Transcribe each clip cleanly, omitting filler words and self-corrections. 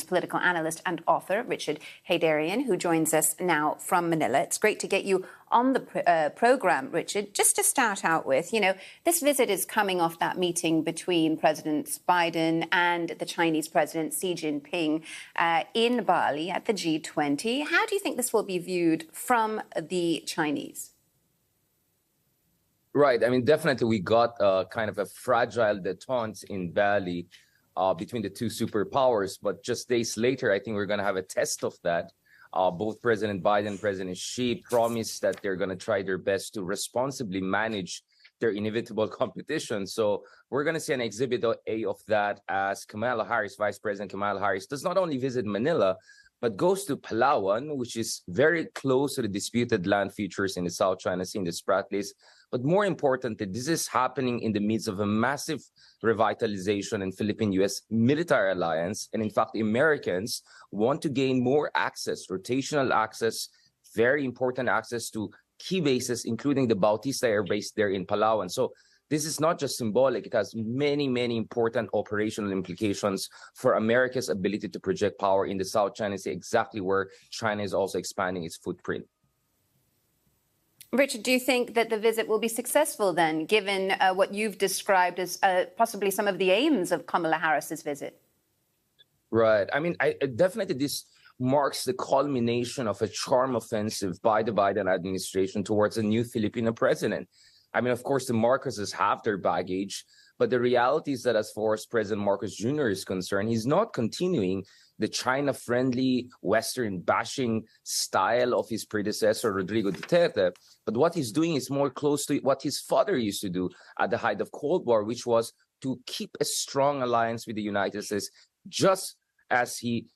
political analyst and author Richard Heydarian, who joins us now from Manila. It's great to get you on the program, Richard. Just to start out with, this visit is coming off that meeting between President Biden and the Chinese President Xi Jinping in Bali at the G20. How do you think this will be viewed from the Chinese? Right. I mean, definitely we got kind of a fragile détente in Bali between the two superpowers. But just days later, I think we're going to have a test of that. Both President Biden and President Xi promised that they're going to try their best to responsibly manage their inevitable competition. So we're going to see an exhibit A of that as Kamala Harris, Vice President Kamala Harris, does not only visit Manila, but goes to Palawan, which is very close to the disputed land features in the South China Sea, in the Spratlys. But more importantly, this is happening in the midst of a massive revitalization in Philippine-U.S. military alliance. And in fact, the Americans want to gain more access, rotational access, very important access to key bases, including the Bautista Air Base there in Palawan. So this is not just symbolic. It has many, many important operational implications for America's ability to project power in the South China Sea, exactly where China is also expanding its footprint. Richard, do you think that the visit will be successful then, given what you've described as possibly some of the aims of Kamala Harris's visit? Right. I mean, definitely this marks the culmination of a charm offensive by the Biden administration towards a new Filipino president. I mean, of course, the Marcoses have their baggage, but the reality is that as far as President Marcos Jr. is concerned, he's not continuing the China-friendly, Western-bashing style of his predecessor, Rodrigo Duterte. But what he's doing is more close to what his father used to do at the height of Cold War, which was to keep a strong alliance with the United States, just as he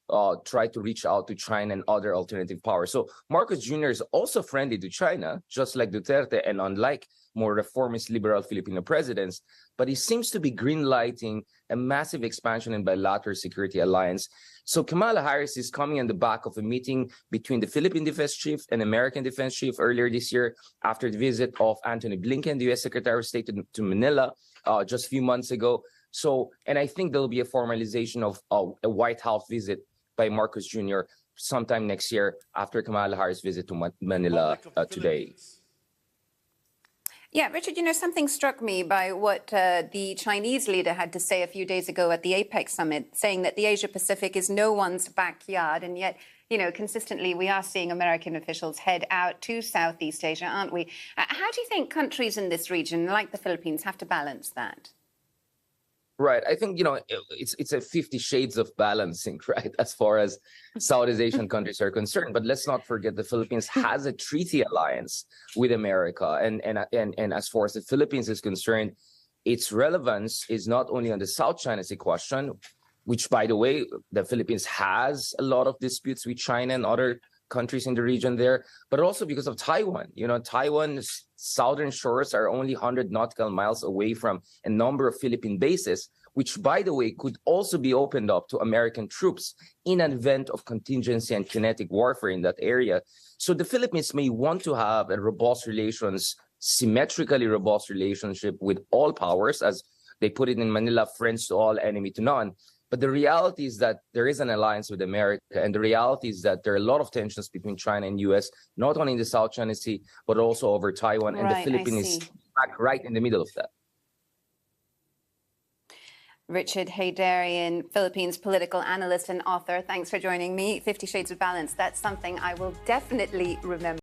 tried to reach out to China and other alternative powers. So Marcos Jr. is also friendly to China, just like Duterte, and unlike more reformist liberal Filipino presidents, but he seems to be green-lighting a massive expansion in bilateral security alliance. So Kamala Harris is coming on the back of a meeting between the Philippine Defense Chief and American Defense Chief earlier this year, after the visit of Antony Blinken, the U.S. Secretary of State, to Manila just a few months ago. So, and I think there'll be a formalization of a White House visit by Marcos Jr. sometime next year after Kamala Harris' visit to Manila today. Yeah, Richard, something struck me by what the Chinese leader had to say a few days ago at the APEC summit, saying that the Asia-Pacific is no one's backyard. And yet, consistently, we are seeing American officials head out to Southeast Asia, aren't we? How do you think countries in this region, like the Philippines, have to balance that? Right. I think, it's a 50 shades of balancing, right, as far as Southeast Asian countries are concerned. But let's not forget the Philippines has a treaty alliance with America. And as far as the Philippines is concerned, its relevance is not only on the South China Sea question, which, by the way, the Philippines has a lot of disputes with China and other countries in the region there, but also because of Taiwan. Taiwan's southern shores are only 100 nautical miles away from a number of Philippine bases, which, by the way, could also be opened up to American troops in an event of contingency and kinetic warfare in that area. So the Philippines may want to have a robust relations, symmetrically robust relationship with all powers, as they put it in Manila, friends to all, enemy to none. But the reality is that there is an alliance with America, and the reality is that there are a lot of tensions between China and U.S., not only in the South China Sea, but also over Taiwan, and the Philippines is back right in the middle of that. Richard Heydarian, Philippines political analyst and author, thanks for joining me. 50 Shades of Balance, that's something I will definitely remember.